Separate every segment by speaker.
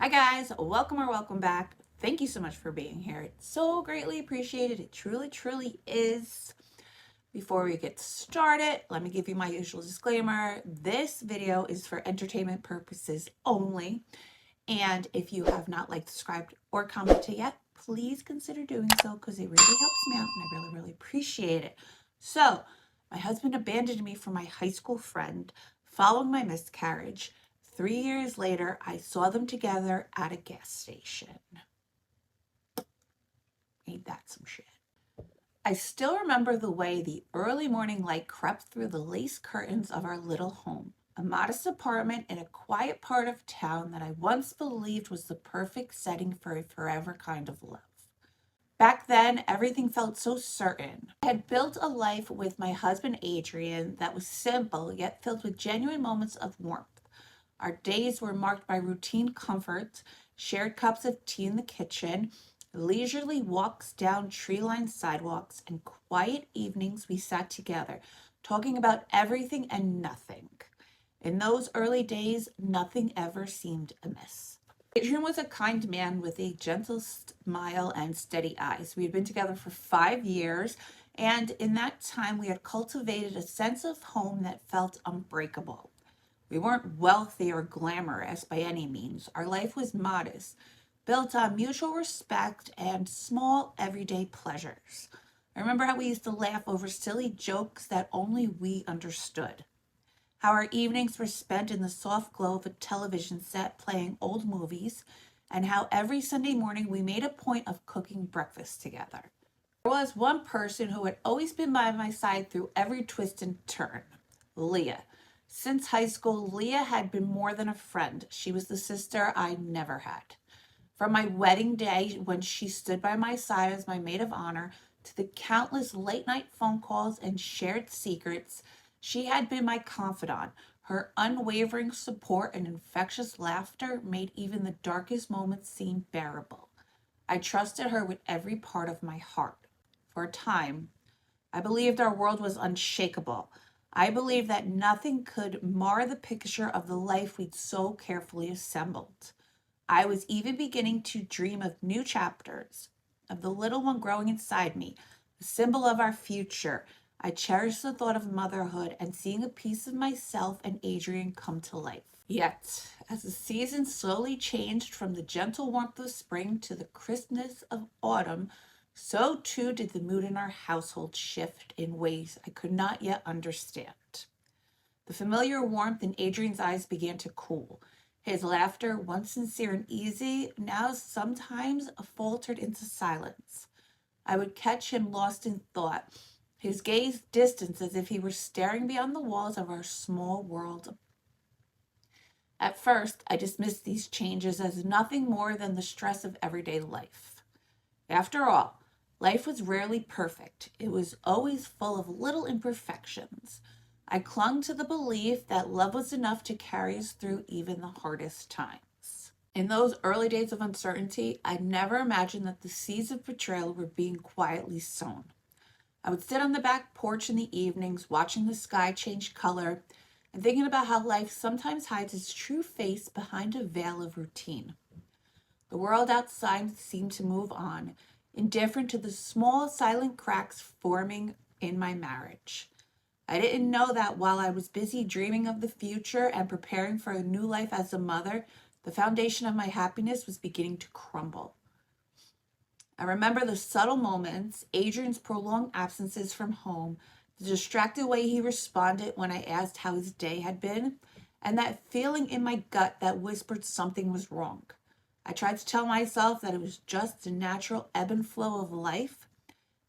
Speaker 1: Hi guys, welcome or welcome back. Thank you so much for being here. It's so greatly appreciated. It truly is. Before we get started, let me give you my usual disclaimer. This video is for entertainment purposes only. And if you have not liked, subscribed, or commented yet, please consider doing so because it really helps me out and I really appreciate it. So, my husband abandoned me for my high school friend following my miscarriage. 3 years later, I saw them together at a gas station. Ain't that some shit? I still remember the way the early morning light crept through the lace curtains of our little home, a modest apartment in a quiet part of town that I once believed was the perfect setting for a forever kind of love. Back then, everything felt so certain. I had built a life with my husband Adrian that was simple yet filled with genuine moments of warmth. Our days were marked by routine comforts, shared cups of tea in the kitchen, leisurely walks down tree-lined sidewalks, and quiet evenings we sat together, talking about everything and nothing. In those early days, nothing ever seemed amiss. Adrian was a kind man with a gentle smile and steady eyes. We had been together for 5 years, and in that time, we had cultivated a sense of home that felt unbreakable. We weren't wealthy or glamorous by any means. Our life was modest, built on mutual respect and small everyday pleasures. I remember how we used to laugh over silly jokes that only we understood. How our evenings were spent in the soft glow of a television set playing old movies, and how every Sunday morning we made a point of cooking breakfast together. There was one person who had always been by my side through every twist and turn: Leah. Since high school, Leah had been more than a friend. She was the sister I never had. From my wedding day, when she stood by my side as my maid of honor, to the countless late night phone calls and shared secrets, she had been my confidant. Her unwavering support and infectious laughter made even the darkest moments seem bearable. I trusted her with every part of my heart. For a time, I believed our world was unshakable. I believed that nothing could mar the picture of the life we'd so carefully assembled. I was even beginning to dream of new chapters, of the little one growing inside me, a symbol of our future. I cherished the thought of motherhood and seeing a piece of myself and Adrian come to life. Yet, as the seasons slowly changed from the gentle warmth of spring to the crispness of autumn, so too did the mood in our household shift in ways I could not yet understand. The familiar warmth in Adrian's eyes began to cool. His laughter, once sincere and easy, now sometimes faltered into silence. I would catch him lost in thought, his gaze distant as if he were staring beyond the walls of our small world. At first, I dismissed these changes as nothing more than the stress of everyday life. After all, life was rarely perfect. It was always full of little imperfections. I clung to the belief that love was enough to carry us through even the hardest times. In those early days of uncertainty, I never imagined that the seeds of betrayal were being quietly sown. I would sit on the back porch in the evenings, watching the sky change color and thinking about how life sometimes hides its true face behind a veil of routine. The world outside seemed to move on, indifferent to the small, silent cracks forming in my marriage. I didn't know that while I was busy dreaming of the future and preparing for a new life as a mother, the foundation of my happiness was beginning to crumble. I remember the subtle moments, Adrian's prolonged absences from home, the distracted way he responded when I asked how his day had been, and that feeling in my gut that whispered something was wrong. I tried to tell myself that it was just the natural ebb and flow of life.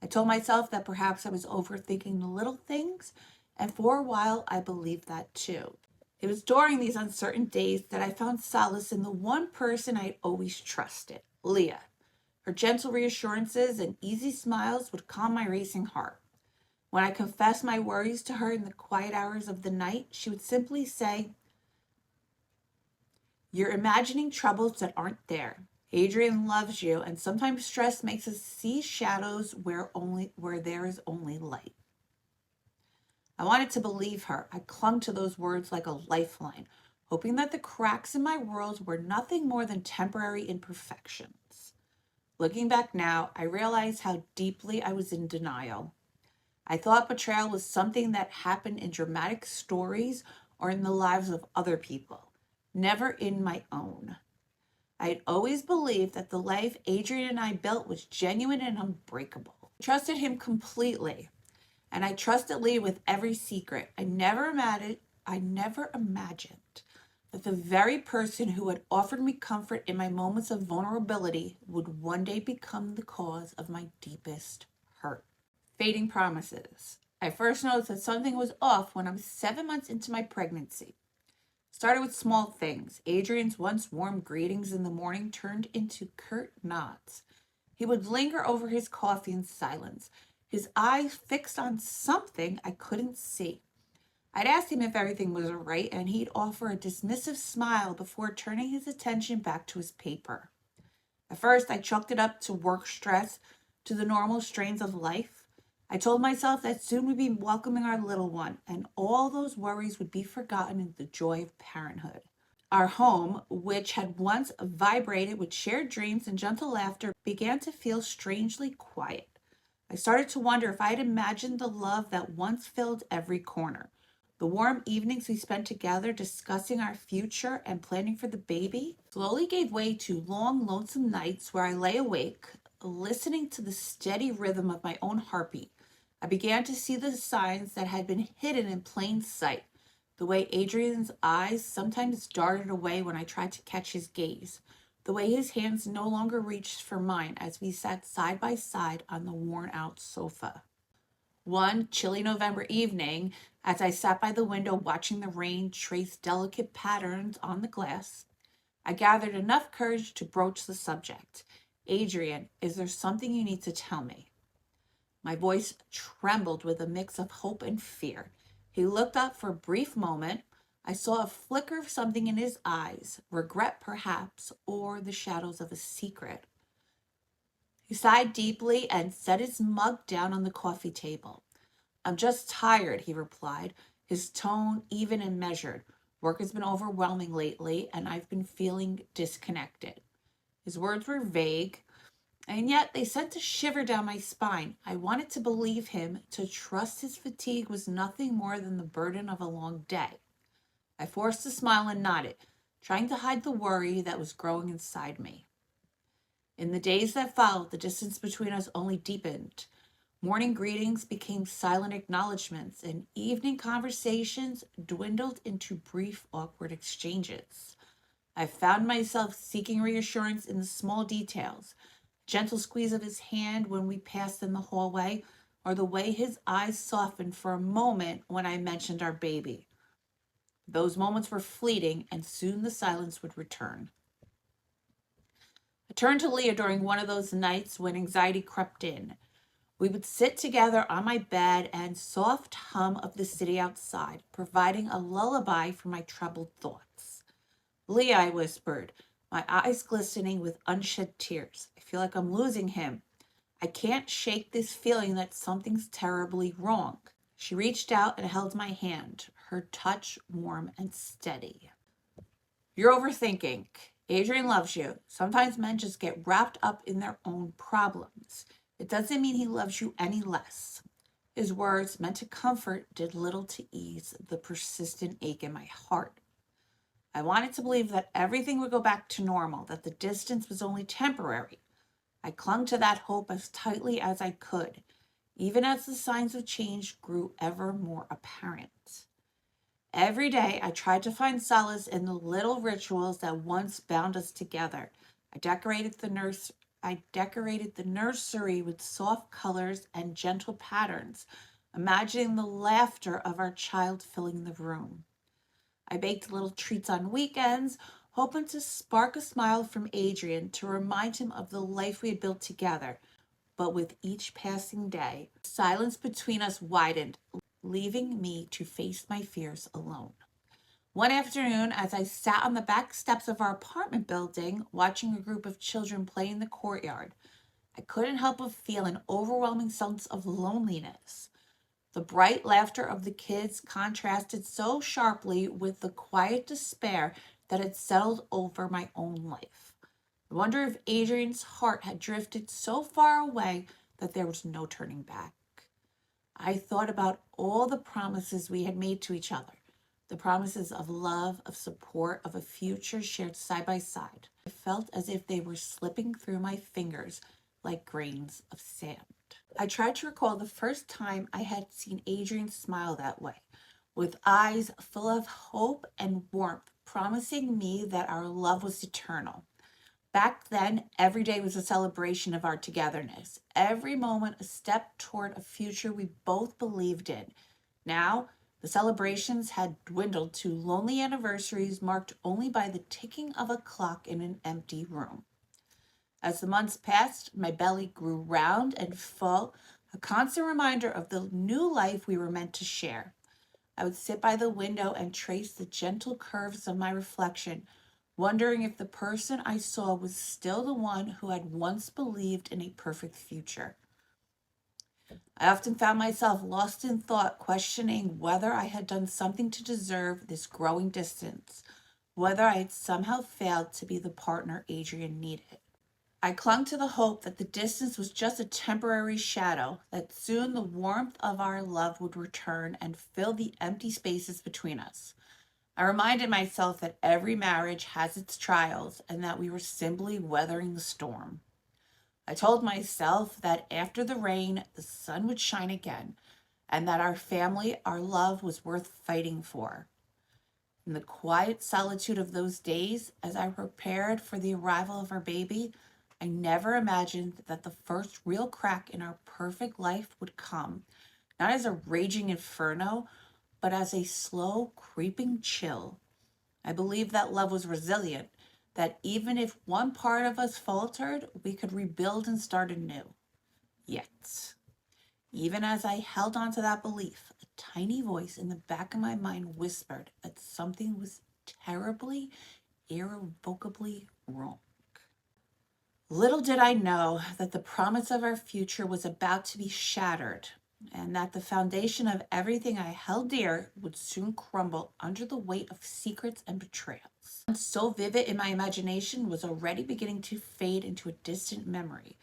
Speaker 1: I told myself that perhaps I was overthinking the little things, and for a while I believed that too. It was during these uncertain days that I found solace in the one person I'd always trusted, Leah. Her gentle reassurances and easy smiles would calm my racing heart. When I confessed my worries to her in the quiet hours of the night, she would simply say, "You're imagining troubles that aren't there. Adrian loves you, and sometimes stress makes us see shadows where there is only light." I wanted to believe her. I clung to those words like a lifeline, hoping that the cracks in my world were nothing more than temporary imperfections. Looking back now, I realize how deeply I was in denial. I thought betrayal was something that happened in dramatic stories or in the lives of other people, never in my own. I had always believed that the life Adrian and I built was genuine and unbreakable. I trusted him completely, and I trusted Lee with every secret. I never imagined that the very person who had offered me comfort in my moments of vulnerability would one day become the cause of my deepest hurt. Fading promises. I first noticed that something was off when I was 7 months into my pregnancy. Started with small things. Adrian's once warm greetings in the morning turned into curt nods. He would linger over his coffee in silence, his eyes fixed on something I couldn't see. I'd ask him if everything was all right, and he'd offer a dismissive smile before turning his attention back to his paper. At first, I chalked it up to work stress, to the normal strains of life. I told myself that soon we'd be welcoming our little one, and all those worries would be forgotten in the joy of parenthood. Our home, which had once vibrated with shared dreams and gentle laughter, began to feel strangely quiet. I started to wonder if I had imagined the love that once filled every corner. The warm evenings we spent together discussing our future and planning for the baby slowly gave way to long, lonesome nights where I lay awake, listening to the steady rhythm of my own heartbeat. I began to see the signs that had been hidden in plain sight. The way Adrian's eyes sometimes darted away when I tried to catch his gaze. The way his hands no longer reached for mine as we sat side by side on the worn out sofa. One chilly November evening, as I sat by the window watching the rain trace delicate patterns on the glass, I gathered enough courage to broach the subject. Adrian, is there something you need to tell me? My voice trembled with a mix of hope and fear. He looked up for a brief moment. I saw a flicker of something in his eyes, regret perhaps, or the shadows of a secret. He sighed deeply and set his mug down on the coffee table. I'm just tired, he replied, his tone even and measured. Work has been overwhelming lately, and I've been feeling disconnected. His words were vague, and yet they sent a shiver down my spine. I wanted to believe him, to trust his fatigue was nothing more than the burden of a long day. I forced a smile and nodded, trying to hide the worry that was growing inside me. In the days that followed, the distance between us only deepened. Morning greetings became silent acknowledgments, and evening conversations dwindled into brief, awkward exchanges. I found myself seeking reassurance in the small details, gentle squeeze of his hand when we passed in the hallway, or the way his eyes softened for a moment when I mentioned our baby. Those moments were fleeting, and soon the silence would return. I turned to Leah during one of those nights when anxiety crept in. We would sit together on my bed and soft hum of the city outside, providing a lullaby for my troubled thoughts. Leah, I whispered, my eyes glistening with unshed tears. I feel like I'm losing him. I can't shake this feeling that something's terribly wrong. She reached out and held my hand, her touch warm and steady. You're overthinking. Adrian loves you. Sometimes men just get wrapped up in their own problems. It doesn't mean he loves you any less. His words, meant to comfort, did little to ease the persistent ache in my heart. I wanted to believe that everything would go back to normal, that the distance was only temporary. I clung to that hope as tightly as I could, even as the signs of change grew ever more apparent. Every day, I tried to find solace in the little rituals that once bound us together. I decorated the nursery with soft colors and gentle patterns, imagining the laughter of our child filling the room. I baked little treats on weekends, hoping to spark a smile from Adrian to remind him of the life we had built together. But with each passing day, the silence between us widened, leaving me to face my fears alone. One afternoon, as I sat on the back steps of our apartment building, watching a group of children play in the courtyard, I couldn't help but feel an overwhelming sense of loneliness. The bright laughter of the kids contrasted so sharply with the quiet despair that had settled over my own life. I wonder if Adrian's heart had drifted so far away that there was no turning back. I thought about all the promises we had made to each other, the promises of love, of support, of a future shared side by side. I felt as if they were slipping through my fingers like grains of sand. I tried to recall the first time I had seen Adrian smile that way, with eyes full of hope and warmth, promising me that our love was eternal. Back then, every day was a celebration of our togetherness, every moment a step toward a future we both believed in. Now, the celebrations had dwindled to lonely anniversaries marked only by the ticking of a clock in an empty room. As the months passed, my belly grew round and full, a constant reminder of the new life we were meant to share. I would sit by the window and trace the gentle curves of my reflection, wondering if the person I saw was still the one who had once believed in a perfect future. I often found myself lost in thought, questioning whether I had done something to deserve this growing distance, whether I had somehow failed to be the partner Adrian needed. I clung to the hope that the distance was just a temporary shadow, that soon the warmth of our love would return and fill the empty spaces between us. I reminded myself that every marriage has its trials and that we were simply weathering the storm. I told myself that after the rain, the sun would shine again, and that our family, our love was worth fighting for. In the quiet solitude of those days, as I prepared for the arrival of our baby, I never imagined that the first real crack in our perfect life would come, not as a raging inferno, but as a slow, creeping chill. I believed that love was resilient, that even if one part of us faltered, we could rebuild and start anew. Yet, even as I held on to that belief, a tiny voice in the back of my mind whispered that something was terribly, irrevocably wrong. Little did I know that the promise of our future was about to be shattered, and that the foundation of everything I held dear would soon crumble under the weight of secrets and betrayals. One so vivid in my imagination was already beginning to fade into a distant memory,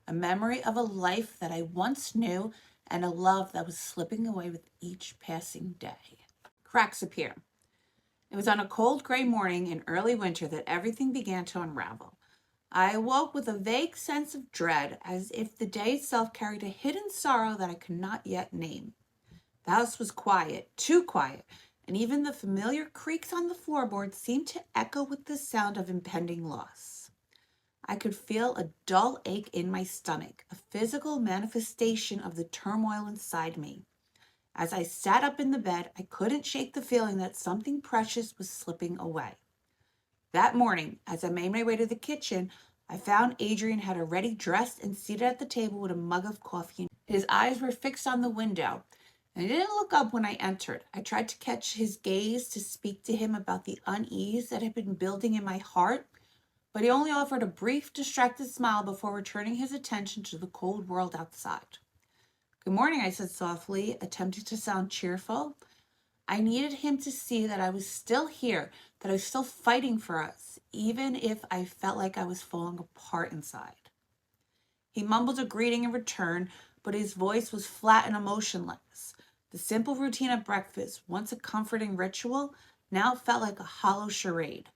Speaker 1: a memory of a life that I once knew and a love that was slipping away with each passing day. Cracks appear. It was on a cold gray morning in early winter that everything began to unravel. I awoke with a vague sense of dread, as if the day itself carried a hidden sorrow that I could not yet name. The house was quiet, too quiet, and even the familiar creaks on the floorboards seemed to echo with the sound of impending loss. I could feel a dull ache in my stomach, a physical manifestation of the turmoil inside me. As I sat up in the bed, I couldn't shake the feeling that something precious was slipping away. That morning, as I made my way to the kitchen, I found Adrian had already dressed and seated at the table with a mug of coffee. His eyes were fixed on the window, and he didn't look up when I entered. I tried to catch his gaze to speak to him about the unease that had been building in my heart, but he only offered a brief, distracted smile before returning his attention to the cold world outside. "Good morning," I said softly, attempting to sound cheerful. I needed him to see that I was still here, that I was still fighting for us, even if I felt like I was falling apart inside. He mumbled a greeting in return, but his voice was flat and emotionless. The simple routine of breakfast, once a comforting ritual, now felt like a hollow charade.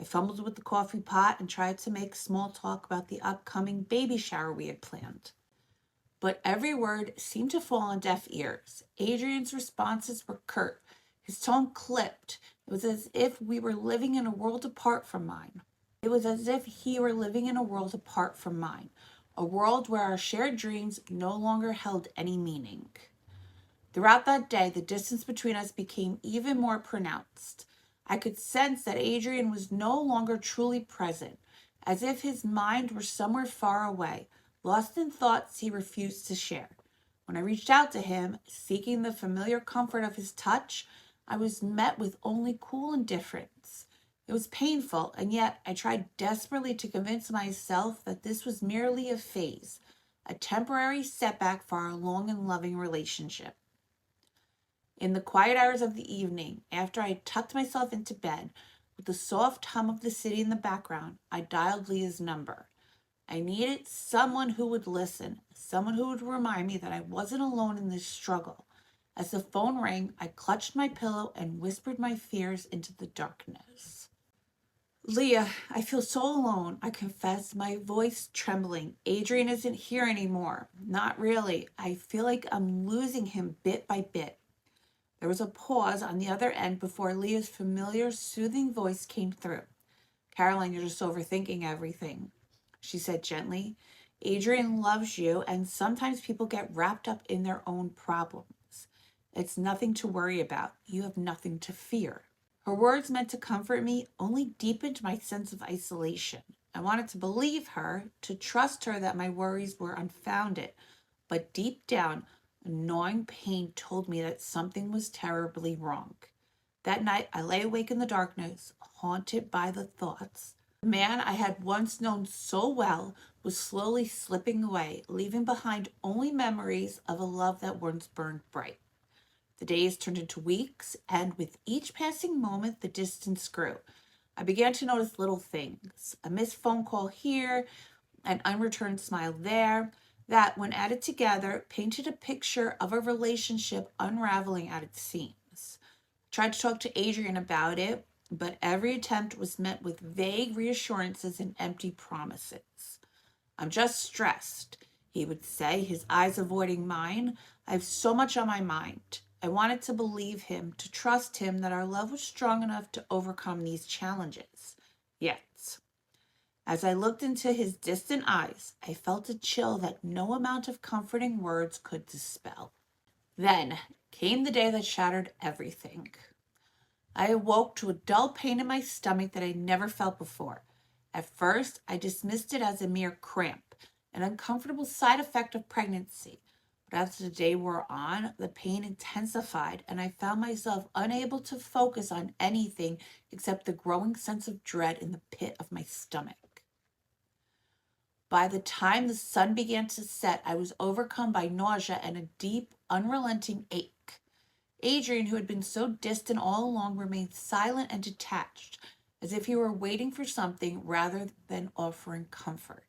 Speaker 1: I fumbled with the coffee pot and tried to make small talk about the upcoming baby shower we had planned. But every word seemed to fall on deaf ears. Adrian's responses were curt, his tone clipped. It was as if we were living in a world apart from mine. It was as if he were living in a world apart from mine, a world where our shared dreams no longer held any meaning. Throughout that day, the distance between us became even more pronounced. I could sense that Adrian was no longer truly present, as if his mind were somewhere far away, lost in thoughts he refused to share. When I reached out to him, seeking the familiar comfort of his touch, I was met with only cool indifference. It was painful, and yet I tried desperately to convince myself that this was merely a phase, a temporary setback for our long and loving relationship. In the quiet hours of the evening, after I had tucked myself into bed, with the soft hum of the city in the background, I dialed Leah's number. I needed someone who would listen, someone who would remind me that I wasn't alone in this struggle. As the phone rang, I clutched my pillow and whispered my fears into the darkness. Leah, I feel so alone, I confessed, my voice trembling. Adrian isn't here anymore. Not really. I feel like I'm losing him bit by bit. There was a pause on the other end before Leah's familiar, soothing voice came through. Caroline, you're just overthinking everything, she said gently. Adrian loves you, and sometimes people get wrapped up in their own problems. It's nothing to worry about. You have nothing to fear. Her words, meant to comfort me, only deepened my sense of isolation. I wanted to believe her, to trust her that my worries were unfounded, but deep down, a gnawing pain told me that something was terribly wrong. That night, I lay awake in the darkness, haunted by the thoughts. The man I had once known so well was slowly slipping away, leaving behind only memories of a love that once burned bright. The days turned into weeks, and with each passing moment, the distance grew. I began to notice little things, a missed phone call here, an unreturned smile there, that, when added together, painted a picture of a relationship unraveling at its seams. I tried to talk to Adrian about it, but every attempt was met with vague reassurances and empty promises. I'm just stressed, he would say, his eyes avoiding mine. I have so much on my mind. I wanted to believe him, to trust him that our love was strong enough to overcome these challenges. Yet, as I looked into his distant eyes, I felt a chill that no amount of comforting words could dispel. Then came the day that shattered everything. I awoke to a dull pain in my stomach that I never felt before. At first, I dismissed it as a mere cramp, an uncomfortable side effect of pregnancy. But as the day wore on, the pain intensified, and I found myself unable to focus on anything except the growing sense of dread in the pit of my stomach. By the time the sun began to set, I was overcome by nausea and a deep, unrelenting ache. Adrian, who had been so distant all along, remained silent and detached, as if he were waiting for something rather than offering comfort.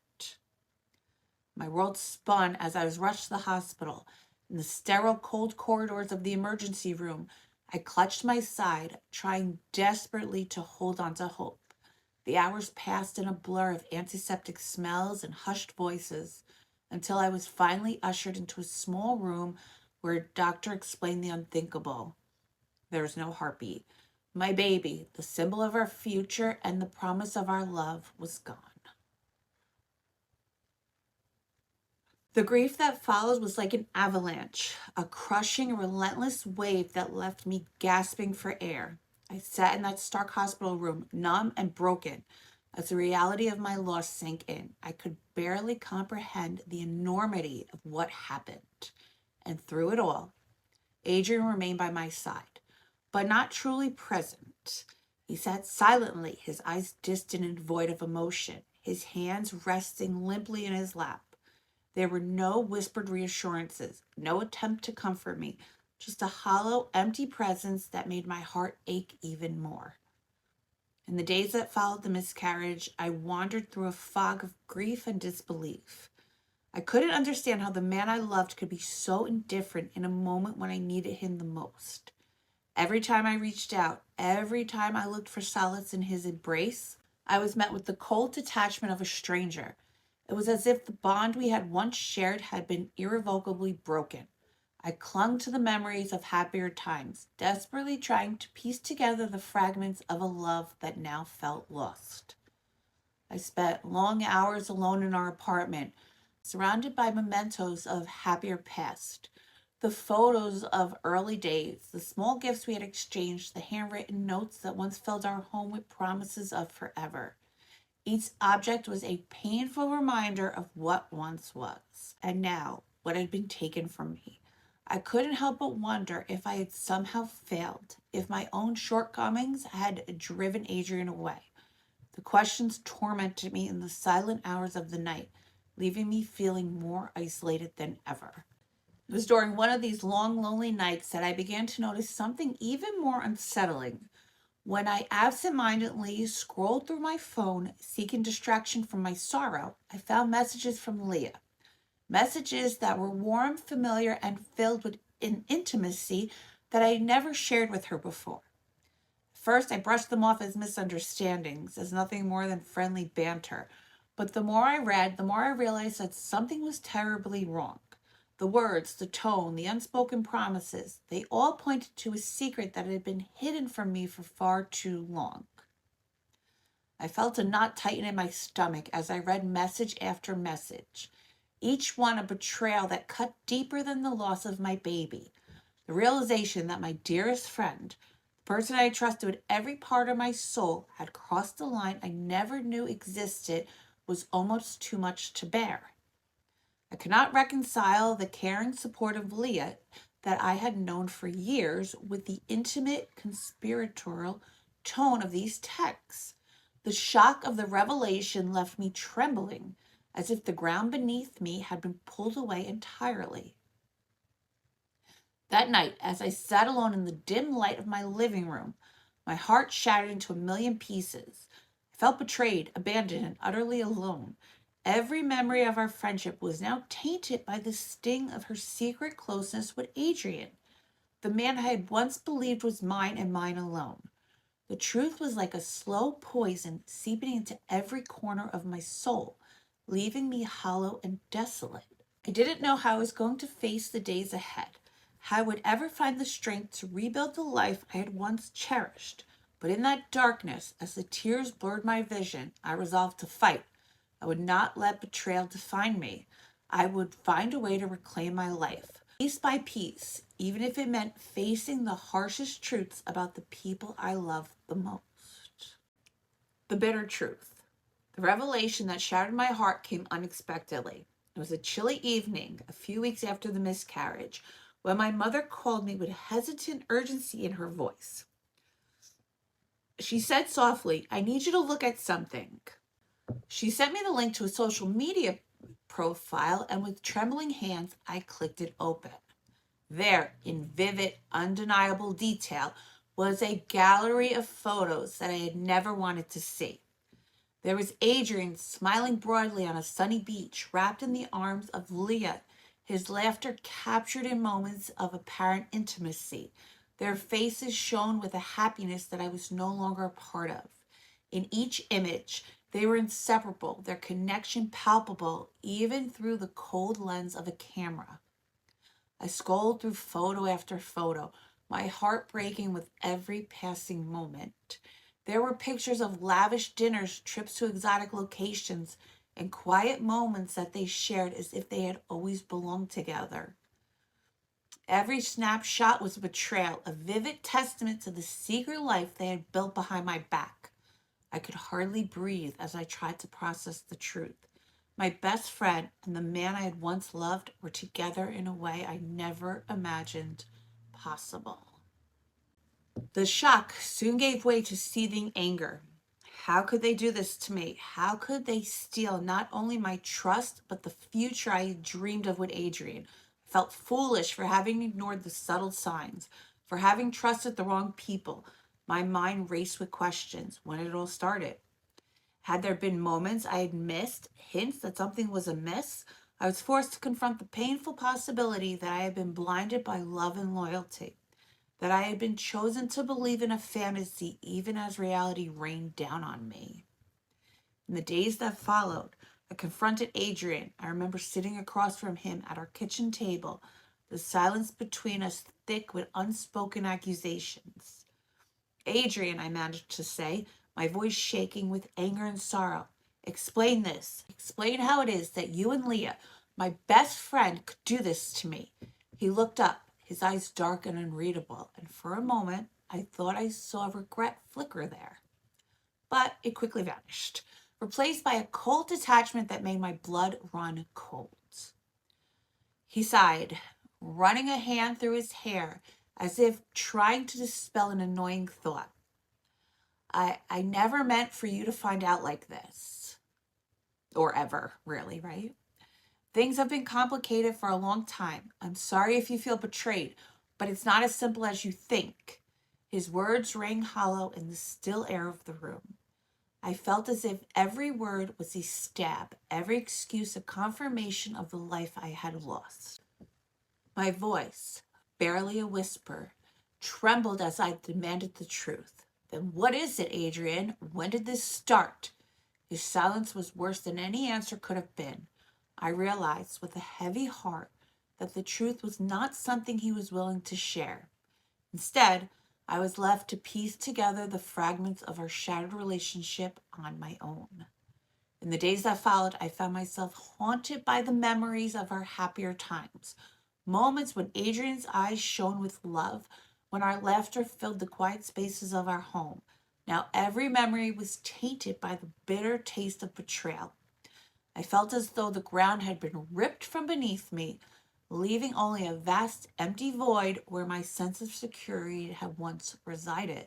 Speaker 1: My world spun as I was rushed to the hospital. In the sterile, cold corridors of the emergency room, I clutched my side, trying desperately to hold on to hope. The hours passed in a blur of antiseptic smells and hushed voices until I was finally ushered into a small room where a doctor explained the unthinkable. There was no heartbeat. My baby, the symbol of our future and the promise of our love, was gone. The grief that followed was like an avalanche, a crushing, relentless wave that left me gasping for air. I sat in that stark hospital room, numb and broken, as the reality of my loss sank in. I could barely comprehend the enormity of what happened. And through it all, Adrian remained by my side, but not truly present. He sat silently, his eyes distant and void of emotion, his hands resting limply in his lap. There were no whispered reassurances, no attempt to comfort me, just a hollow, empty presence that made my heart ache even more. In the days that followed the miscarriage, I wandered through a fog of grief and disbelief. I couldn't understand how the man I loved could be so indifferent in a moment when I needed him the most. Every time I reached out, every time I looked for solace in his embrace, I was met with the cold detachment of a stranger. It was as if the bond we had once shared had been irrevocably broken. I clung to the memories of happier times, desperately trying to piece together the fragments of a love that now felt lost. I spent long hours alone in our apartment, surrounded by mementos of happier past. The photos of early days, the small gifts we had exchanged, the handwritten notes that once filled our home with promises of forever. Each object was a painful reminder of what once was, and now what had been taken from me. I couldn't help but wonder if I had somehow failed, if my own shortcomings had driven Adrian away. The questions tormented me in the silent hours of the night, leaving me feeling more isolated than ever. It was during one of these long, lonely nights that I began to notice something even more unsettling. When I absentmindedly scrolled through my phone, seeking distraction from my sorrow, I found messages from Leah. Messages that were warm, familiar, and filled with an intimacy that I had never shared with her before. First, I brushed them off as misunderstandings, as nothing more than friendly banter. But the more I read, the more I realized that something was terribly wrong. The words, the tone, the unspoken promises, they all pointed to a secret that had been hidden from me for far too long. I felt a knot tighten in my stomach as I read message after message, each one a betrayal that cut deeper than the loss of my baby. The realization that my dearest friend, the person I trusted with every part of my soul, had crossed a line I never knew existed was almost too much to bear. I could not reconcile the caring, supportive Leah that I had known for years with the intimate, conspiratorial tone of these texts. The shock of the revelation left me trembling, as if the ground beneath me had been pulled away entirely. That night, as I sat alone in the dim light of my living room, my heart shattered into a million pieces. I felt betrayed, abandoned, and utterly alone. Every memory of our friendship was now tainted by the sting of her secret closeness with Adrian, the man I had once believed was mine and mine alone. The truth was like a slow poison seeping into every corner of my soul, leaving me hollow and desolate. I didn't know how I was going to face the days ahead, how I would ever find the strength to rebuild the life I had once cherished. But in that darkness, as the tears blurred my vision, I resolved to fight. I would not let betrayal define me. I would find a way to reclaim my life, piece by piece, even if it meant facing the harshest truths about the people I loved the most. The bitter truth. The revelation that shattered my heart came unexpectedly. It was a chilly evening, a few weeks after the miscarriage, when my mother called me with hesitant urgency in her voice. She said softly, "I need you to look at something." She sent me the link to a social media profile, and with trembling hands, I clicked it open. There, in vivid, undeniable detail, was a gallery of photos that I had never wanted to see. There was Adrian smiling broadly on a sunny beach, wrapped in the arms of Leah, his laughter captured in moments of apparent intimacy. Their faces shone with a happiness that I was no longer a part of. In each image, they were inseparable, their connection palpable, even through the cold lens of a camera. I scrolled through photo after photo, my heart breaking with every passing moment. There were pictures of lavish dinners, trips to exotic locations, and quiet moments that they shared as if they had always belonged together. Every snapshot was a betrayal, a vivid testament to the secret life they had built behind my back. I could hardly breathe as I tried to process the truth. My best friend and the man I had once loved were together in a way I never imagined possible. The shock soon gave way to seething anger. How could they do this to me? How could they steal not only my trust, but the future I had dreamed of with Adrian? I felt foolish for having ignored the subtle signs, for having trusted the wrong people. My mind raced with questions. When it all started? Had there been moments I had missed, hints that something was amiss? I was forced to confront the painful possibility that I had been blinded by love and loyalty, that I had been chosen to believe in a fantasy even as reality rained down on me. In the days that followed, I confronted Adrian. I remember sitting across from him at our kitchen table, the silence between us thick with unspoken accusations. "Adrian," I managed to say, my voice shaking with anger and sorrow, "explain this. Explain how it is that you and Leah, my best friend, could do this to me." He looked up, his eyes dark and unreadable, and for a moment I thought I saw regret flicker there. But it quickly vanished, replaced by a cold detachment that made my blood run cold. He sighed, running a hand through his hair as if trying to dispel an annoying thought. I never meant for you to find out like this. Or ever, really, right? Things have been complicated for a long time. I'm sorry if you feel betrayed, but it's not as simple as you think. His words rang hollow in the still air of the room. I felt as if every word was a stab, every excuse a confirmation of the life I had lost. My voice, barely a whisper, trembled as I demanded the truth. Then what is it, Adrian? When did this start? His silence was worse than any answer could have been. I realized with a heavy heart that the truth was not something he was willing to share. Instead, I was left to piece together the fragments of our shattered relationship on my own. In the days that followed, I found myself haunted by the memories of our happier times. Moments when Adrian's eyes shone with love, when our laughter filled the quiet spaces of our home. Now every memory was tainted by the bitter taste of betrayal. I felt as though the ground had been ripped from beneath me, leaving only a vast empty void where my sense of security had once resided.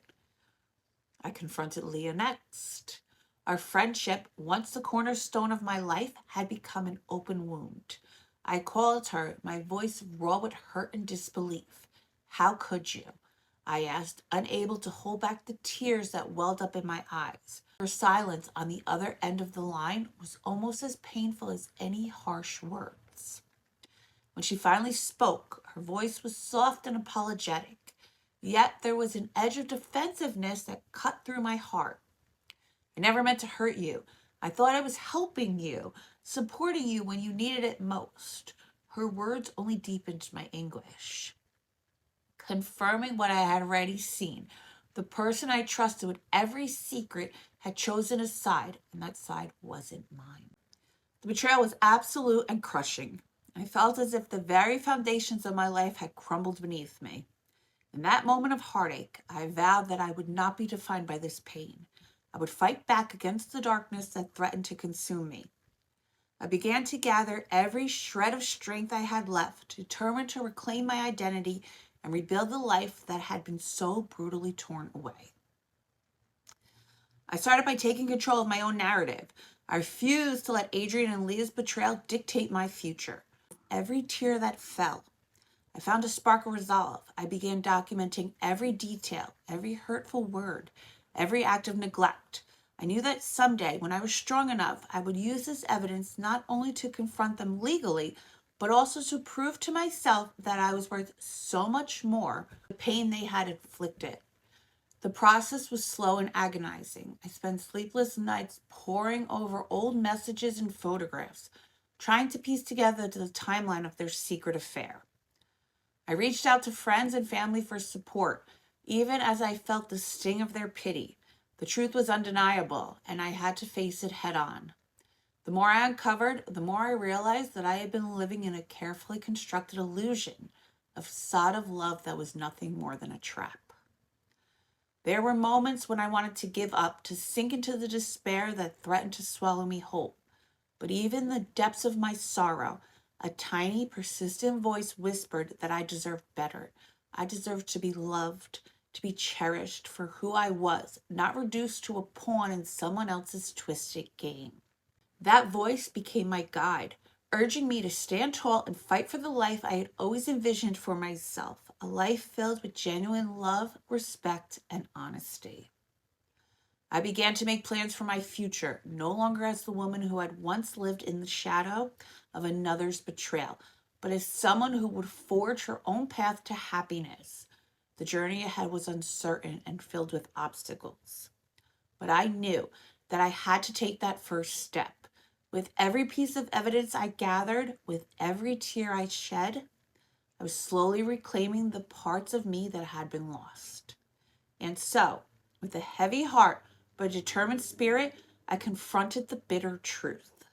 Speaker 1: I confronted Leah next. Our friendship, once the cornerstone of my life, had become an open wound. I called her, my voice raw with hurt and disbelief. How could you? I asked, unable to hold back the tears that welled up in my eyes. Her silence on the other end of the line was almost as painful as any harsh words. When she finally spoke, her voice was soft and apologetic, yet there was an edge of defensiveness that cut through my heart. I never meant to hurt you. I thought I was helping you, supporting you when you needed it most. Her words only deepened my anguish, confirming what I had already seen. The person I trusted with every secret had chosen a side, and that side wasn't mine. The betrayal was absolute and crushing. I felt as if the very foundations of my life had crumbled beneath me. In that moment of heartache, I vowed that I would not be defined by this pain. I would fight back against the darkness that threatened to consume me. I began to gather every shred of strength I had left, determined to reclaim my identity and rebuild the life that had been so brutally torn away. I started by taking control of my own narrative. I refused to let Adrian and Leah's betrayal dictate my future. Every tear that fell, I found a spark of resolve. I began documenting every detail, every hurtful word, every act of neglect. I knew that someday, when I was strong enough, I would use this evidence not only to confront them legally, but also to prove to myself that I was worth so much more than the pain they had inflicted. The process was slow and agonizing. I spent sleepless nights poring over old messages and photographs, trying to piece together the timeline of their secret affair. I reached out to friends and family for support, even as I felt the sting of their pity. The truth was undeniable, and I had to face it head on. The more I uncovered, the more I realized that I had been living in a carefully constructed illusion, a facade of love that was nothing more than a trap. There were moments when I wanted to give up, to sink into the despair that threatened to swallow me whole. But even in the depths of my sorrow, a tiny, persistent voice whispered that I deserved better. I deserved to be loved, to be cherished for who I was, not reduced to a pawn in someone else's twisted game. That voice became my guide, urging me to stand tall and fight for the life I had always envisioned for myself, a life filled with genuine love, respect, and honesty. I began to make plans for my future, no longer as the woman who had once lived in the shadow of another's betrayal, but as someone who would forge her own path to happiness. The journey ahead was uncertain and filled with obstacles. But I knew that I had to take that first step. With every piece of evidence I gathered, with every tear I shed, I was slowly reclaiming the parts of me that had been lost. And so, with a heavy heart but a determined spirit, I confronted the bitter truth.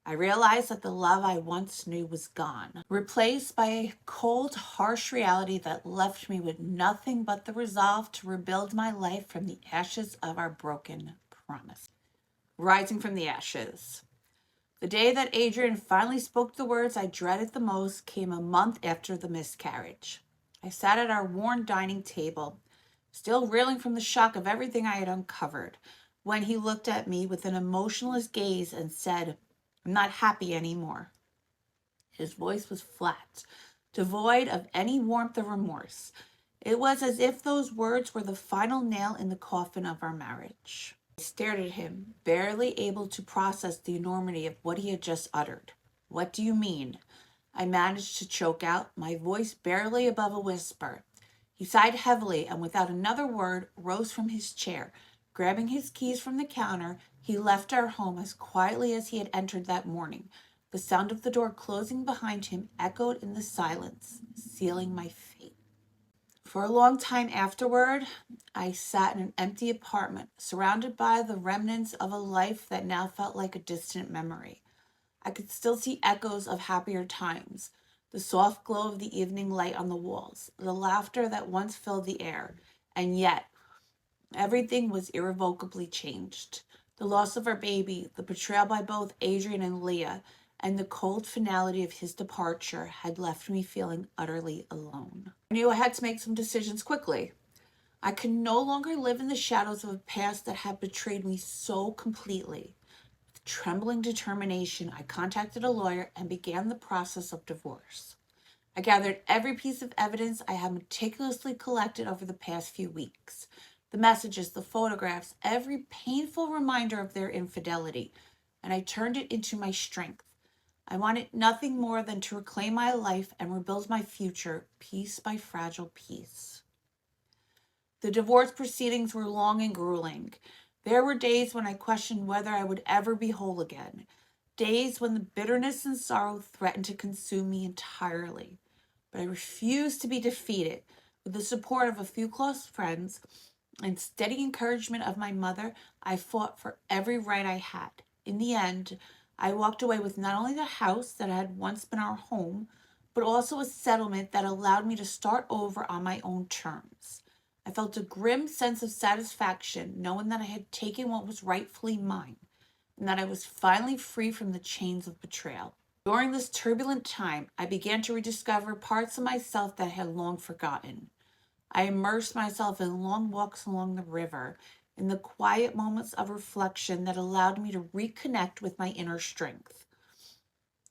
Speaker 1: I realized that the love I once knew was gone, replaced by a cold, harsh reality that left me with nothing but the resolve to rebuild my life from the ashes of our broken promise. Rising from the ashes. The day that Adrian finally spoke the words I dreaded the most came a month after the miscarriage. I sat at our worn dining table, still reeling from the shock of everything I had uncovered, when he looked at me with an emotionless gaze and said, "I'm not happy anymore." His voice was flat, devoid of any warmth or remorse. It was as if those words were the final nail in the coffin of our marriage. I stared at him, barely able to process the enormity of what he had just uttered. "What do you mean?" I managed to choke out, my voice barely above a whisper. He sighed heavily and without another word rose from his chair. Grabbing his keys from the counter, he left our home as quietly as he had entered that morning. The sound of the door closing behind him echoed in the silence, sealing my fate. For a long time afterward, I sat in an empty apartment, surrounded by the remnants of a life that now felt like a distant memory. I could still see echoes of happier times, the soft glow of the evening light on the walls, the laughter that once filled the air, and yet everything was irrevocably changed. The loss of our baby, the betrayal by both Adrian and Leah, and the cold finality of his departure had left me feeling utterly alone. I knew I had to make some decisions quickly. I could no longer live in the shadows of a past that had betrayed me so completely. With trembling determination, I contacted a lawyer and began the process of divorce. I gathered every piece of evidence I had meticulously collected over the past few weeks. The messages, the photographs, every painful reminder of their infidelity, and I turned it into my strength. I wanted nothing more than to reclaim my life and rebuild my future, piece by fragile piece. The divorce proceedings were long and grueling. There were days when I questioned whether I would ever be whole again. Days when the bitterness and sorrow threatened to consume me entirely. But I refused to be defeated. With the support of a few close friends and steady encouragement of my mother, I fought for every right I had. In the end, I walked away with not only the house that had once been our home, but also a settlement that allowed me to start over on my own terms. I felt a grim sense of satisfaction knowing that I had taken what was rightfully mine and that I was finally free from the chains of betrayal. During this turbulent time, I began to rediscover parts of myself that I had long forgotten. I immersed myself in long walks along the river, in the quiet moments of reflection that allowed me to reconnect with my inner strength.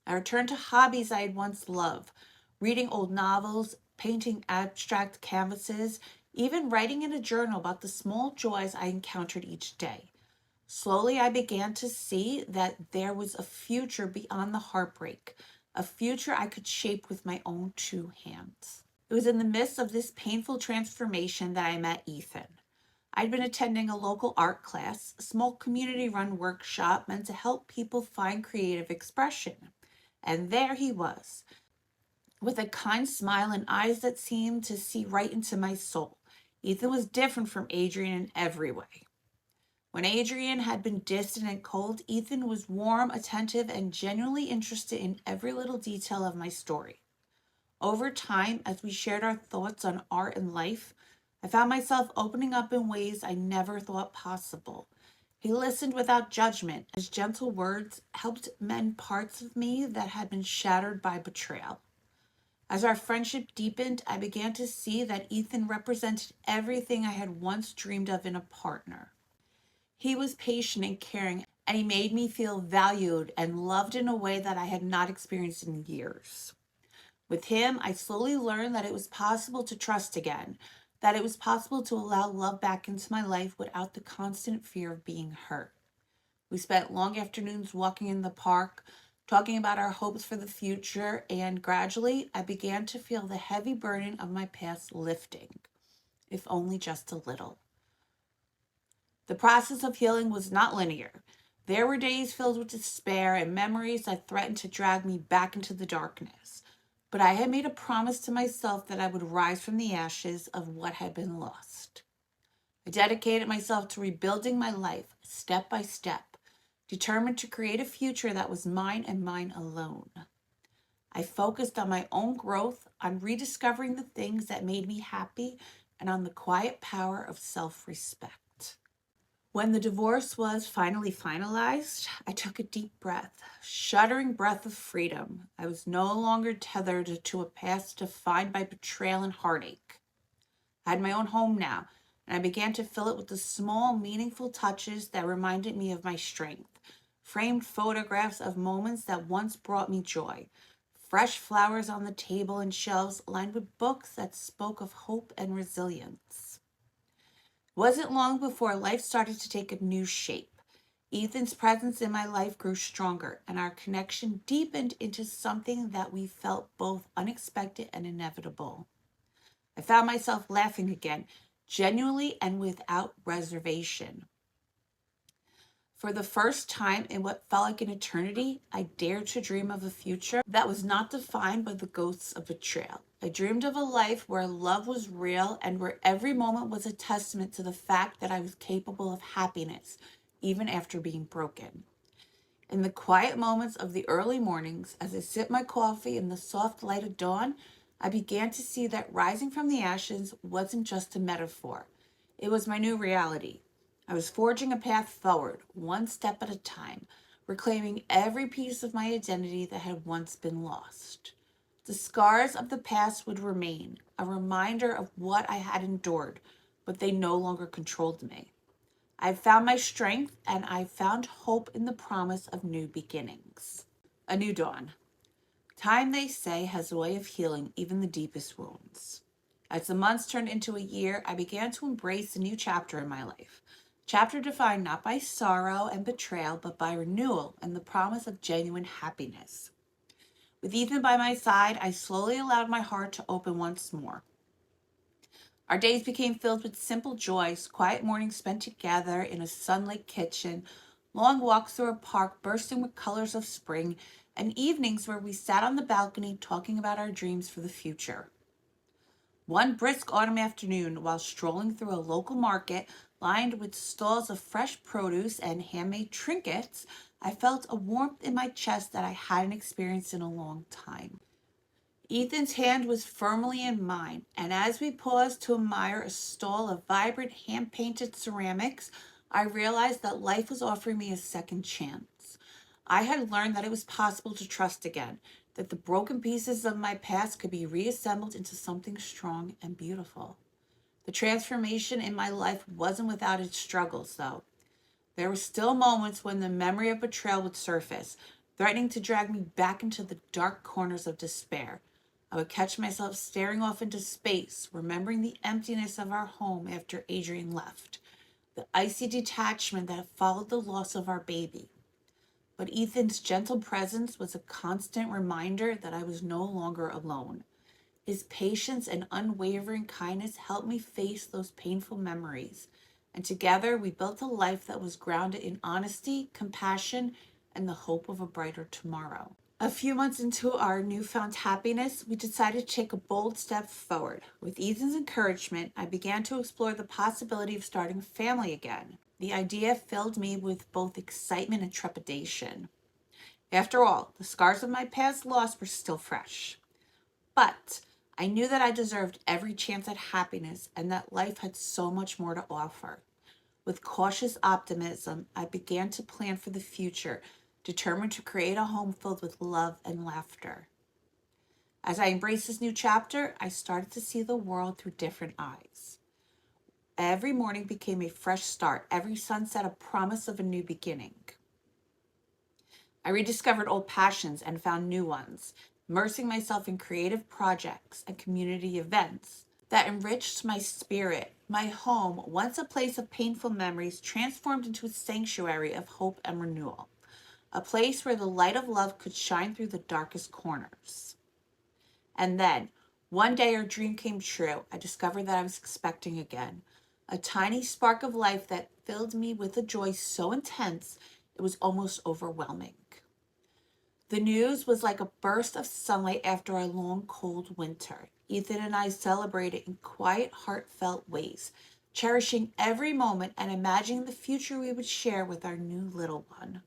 Speaker 1: I returned to hobbies I had once loved, reading old novels, painting abstract canvases, even writing in a journal about the small joys I encountered each day. Slowly, I began to see that there was a future beyond the heartbreak, a future I could shape with my own two hands. It was in the midst of this painful transformation that I met Ethan. I'd been attending a local art class, a small community-run workshop meant to help people find creative expression. And there he was, with a kind smile and eyes that seemed to see right into my soul. Ethan was different from Adrian in every way. When Adrian had been distant and cold, Ethan was warm, attentive, and genuinely interested in every little detail of my story. Over time, as we shared our thoughts on art and life, I found myself opening up in ways I never thought possible. He listened without judgment. His gentle words helped mend parts of me that had been shattered by betrayal. As our friendship deepened, I began to see that Ethan represented everything I had once dreamed of in a partner. He was patient and caring, and he made me feel valued and loved in a way that I had not experienced in years. With him, I slowly learned that it was possible to trust again, that it was possible to allow love back into my life without the constant fear of being hurt. We spent long afternoons walking in the park, talking about our hopes for the future, and gradually I began to feel the heavy burden of my past lifting, if only just a little. The process of healing was not linear. There were days filled with despair and memories that threatened to drag me back into the darkness. But I had made a promise to myself that I would rise from the ashes of what had been lost. I dedicated myself to rebuilding my life step by step, determined to create a future that was mine and mine alone. I focused on my own growth, on rediscovering the things that made me happy, and on the quiet power of self-respect. When the divorce was finally finalized, I took a deep breath, shuddering breath of freedom. I was no longer tethered to a past defined by betrayal and heartache. I had my own home now, and I began to fill it with the small, meaningful touches that reminded me of my strength. Framed photographs of moments that once brought me joy. fresh flowers on the table and shelves lined with books that spoke of hope and resilience. It wasn't long before life started to take a new shape. Ethan's presence in my life grew stronger, and our connection deepened into something that we felt both unexpected and inevitable. I found myself laughing again, genuinely and without reservation. For the first time in what felt like an eternity, I dared to dream of a future that was not defined by the ghosts of betrayal. I dreamed of a life where love was real and where every moment was a testament to the fact that I was capable of happiness, even after being broken. In the quiet moments of the early mornings, as I sipped my coffee in the soft light of dawn, I began to see that rising from the ashes wasn't just a metaphor. It was my new reality. I was forging a path forward, one step at a time, reclaiming every piece of my identity that had once been lost. The scars of the past would remain, a reminder of what I had endured, but they no longer controlled me. I found my strength and I found hope in the promise of new beginnings. A new dawn. Time, they say, has a way of healing even the deepest wounds. As the months turned into a year, I began to embrace a new chapter in my life. A chapter defined not by sorrow and betrayal, but by renewal and the promise of genuine happiness. With Ethan by my side, I slowly allowed my heart to open once more. Our days became filled with simple joys, quiet mornings spent together in a sunlit kitchen, long walks through a park bursting with colors of spring, and evenings where we sat on the balcony talking about our dreams for the future. One brisk autumn afternoon, while strolling through a local market lined with stalls of fresh produce and handmade trinkets, I felt a warmth in my chest that I hadn't experienced in a long time. Ethan's hand was firmly in mine, and as we paused to admire a stall of vibrant hand-painted ceramics, I realized that life was offering me a second chance. I had learned that it was possible to trust again, that the broken pieces of my past could be reassembled into something strong and beautiful. The transformation in my life wasn't without its struggles, though. There were still moments when the memory of betrayal would surface, threatening to drag me back into the dark corners of despair. I would catch myself staring off into space, remembering the emptiness of our home after Adrian left, the icy detachment that followed the loss of our baby. But Ethan's gentle presence was a constant reminder that I was no longer alone. His patience and unwavering kindness helped me face those painful memories, and together we built a life that was grounded in honesty, compassion, and the hope of a brighter tomorrow. A few months into our newfound happiness, we decided to take a bold step forward. With Ethan's encouragement, I began to explore the possibility of starting a family again. The idea filled me with both excitement and trepidation. After all, the scars of my past loss were still fresh. But I knew that I deserved every chance at happiness and that life had so much more to offer. With cautious optimism, I began to plan for the future, determined to create a home filled with love and laughter. As I embraced this new chapter, I started to see the world through different eyes. Every morning became a fresh start, every sunset a promise of a new beginning. I rediscovered old passions and found new ones, immersing myself in creative projects and community events that enriched my spirit. My home, once a place of painful memories, transformed into a sanctuary of hope and renewal, a place where the light of love could shine through the darkest corners. And then, one day our dream came true. I discovered that I was expecting again, a tiny spark of life that filled me with a joy so intense it was almost overwhelming. The news was like a burst of sunlight after a long, cold winter. Ethan and I celebrated in quiet, heartfelt ways, cherishing every moment and imagining the future we would share with our new little one.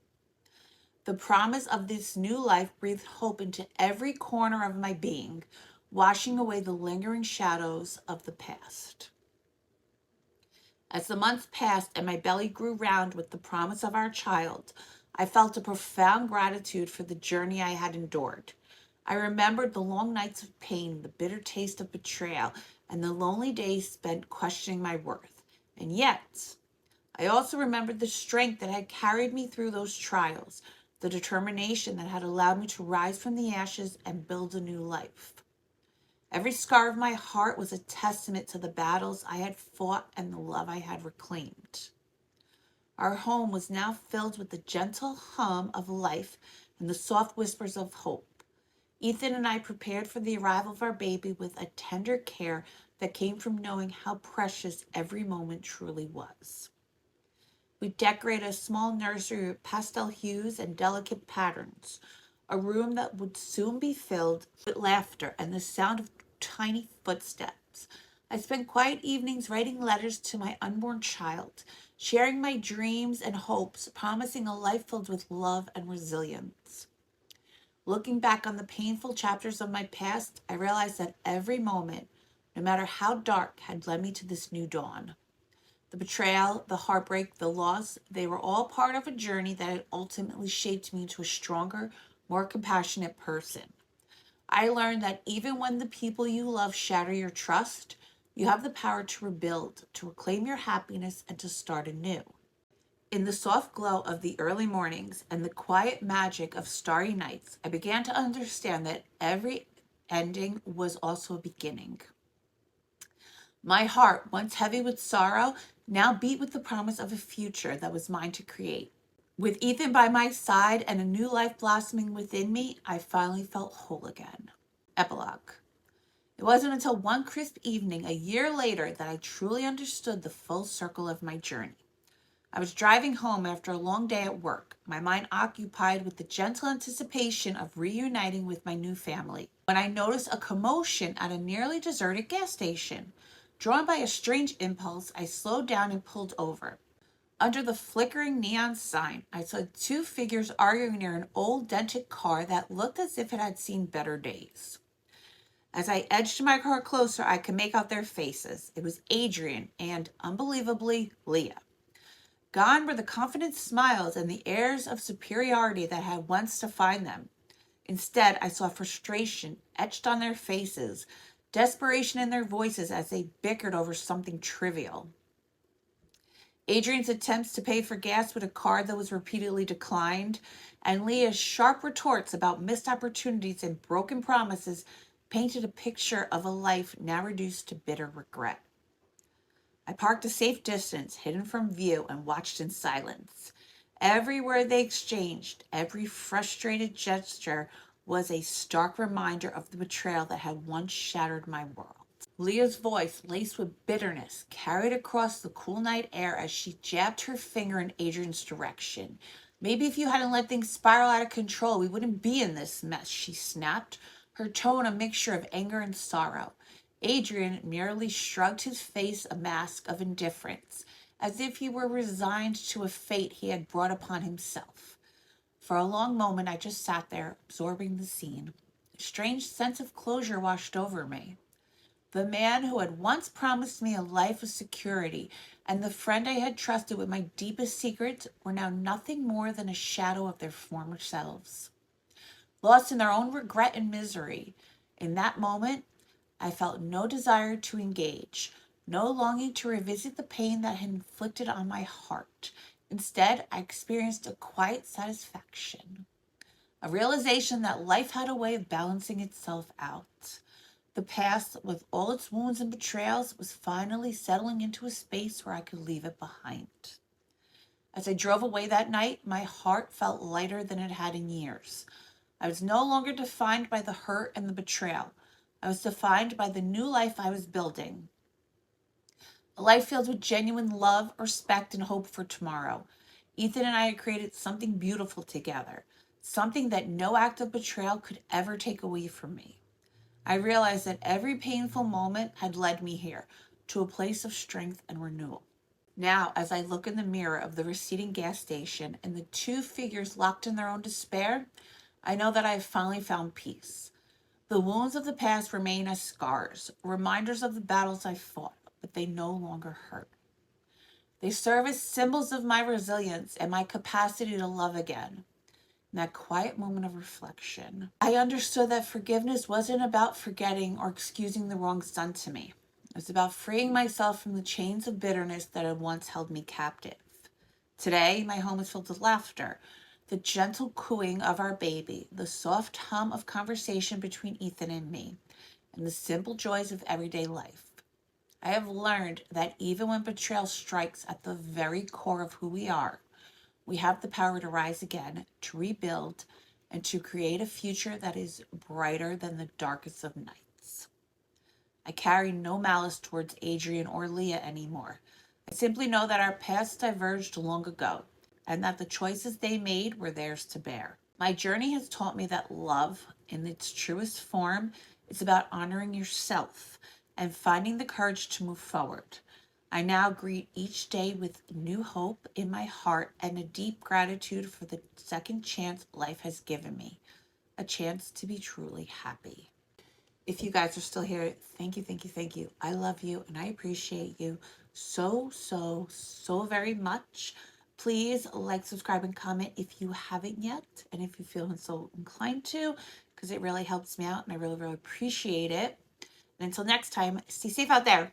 Speaker 1: The promise of this new life breathed hope into every corner of my being, washing away the lingering shadows of the past. As the months passed and my belly grew round with the promise of our child, I felt a profound gratitude for the journey I had endured. I remembered the long nights of pain, the bitter taste of betrayal, and the lonely days spent questioning my worth. And yet, I also remembered the strength that had carried me through those trials, the determination that had allowed me to rise from the ashes and build a new life. Every scar of my heart was a testament to the battles I had fought and the love I had reclaimed. Our home was now filled with the gentle hum of life and the soft whispers of hope. Ethan and I prepared for the arrival of our baby with a tender care that came from knowing how precious every moment truly was. We decorated a small nursery with pastel hues and delicate patterns, a room that would soon be filled with laughter and the sound of tiny footsteps. I spent quiet evenings writing letters to my unborn child, sharing my dreams and hopes, promising a life filled with love and resilience. Looking back on the painful chapters of my past, I realized that every moment, no matter how dark, had led me to this new dawn. The betrayal, the heartbreak, the loss, they were all part of a journey that had ultimately shaped me into a stronger, more compassionate person. I learned that even when the people you love shatter your trust, you have the power to rebuild, to reclaim your happiness, and to start anew. In the soft glow of the early mornings and the quiet magic of starry nights, I began to understand that every ending was also a beginning. My heart, once heavy with sorrow, now beat with the promise of a future that was mine to create. With Ethan by my side and a new life blossoming within me, I finally felt whole again. Epilogue. It wasn't until one crisp evening a year later that I truly understood the full circle of my journey. I was driving home after a long day at work, my mind occupied with the gentle anticipation of reuniting with my new family, when I noticed a commotion at a nearly deserted gas station. Drawn by a strange impulse, I slowed down and pulled over. Under the flickering neon sign, I saw two figures arguing near an old dented car that looked as if it had seen better days. As I edged my car closer, I could make out their faces. It was Adrian and, unbelievably, Leah. Gone were the confident smiles and the airs of superiority that had once defined them. Instead, I saw frustration etched on their faces, desperation in their voices as they bickered over something trivial. Adrian's attempts to pay for gas with a card that was repeatedly declined, and Leah's sharp retorts about missed opportunities and broken promises painted a picture of a life now reduced to bitter regret. I parked a safe distance, hidden from view, and watched in silence. Every word they exchanged, every frustrated gesture, was a stark reminder of the betrayal that had once shattered my world. Leah's voice, laced with bitterness, carried across the cool night air as she jabbed her finger in Adrian's direction. Maybe if you hadn't let things spiral out of control, we wouldn't be in this mess, she snapped, her tone a mixture of anger and sorrow. Adrian merely shrugged his face, a mask of indifference, as if he were resigned to a fate he had brought upon himself. For a long moment, I just sat there, absorbing the scene. A strange sense of closure washed over me. The man who had once promised me a life of security and the friend I had trusted with my deepest secrets were now nothing more than a shadow of their former selves, lost in their own regret and misery. In that moment, I felt no desire to engage, no longing to revisit the pain that had inflicted on my heart. Instead, I experienced a quiet satisfaction, a realization that life had a way of balancing itself out. The past, with all its wounds and betrayals, was finally settling into a space where I could leave it behind. As I drove away that night, my heart felt lighter than it had in years. I was no longer defined by the hurt and the betrayal. I was defined by the new life I was building. A life filled with genuine love, respect, and hope for tomorrow. Ethan and I had created something beautiful together, something that no act of betrayal could ever take away from me. I realized that every painful moment had led me here, to a place of strength and renewal. Now, as I look in the mirror of the receding gas station and the two figures locked in their own despair, I know that I have finally found peace. The wounds of the past remain as scars, reminders of the battles I fought, but they no longer hurt. They serve as symbols of my resilience and my capacity to love again. In that quiet moment of reflection, I understood that forgiveness wasn't about forgetting or excusing the wrongs done to me. It was about freeing myself from the chains of bitterness that had once held me captive. Today, my home is filled with laughter, The gentle cooing of our baby, the soft hum of conversation between Ethan and me, and the simple joys of everyday life. I have learned that even when betrayal strikes at the very core of who we are, we have the power to rise again, to rebuild, and to create a future that is brighter than the darkest of nights. I carry no malice towards Adrian or Leah anymore. I simply know that our paths diverged long ago, and that the choices they made were theirs to bear. My journey has taught me that love, in its truest form, is about honoring yourself and finding the courage to move forward. I now greet each day with new hope in my heart and a deep gratitude for the second chance life has given me, a chance to be truly happy. If you guys are still here, thank you, thank you, thank you. I love you and I appreciate you so, so, so very much. Please like, subscribe, and comment if you haven't yet, and if you feel so inclined to, because it really helps me out and I really, really appreciate it. And until next time, stay safe out there.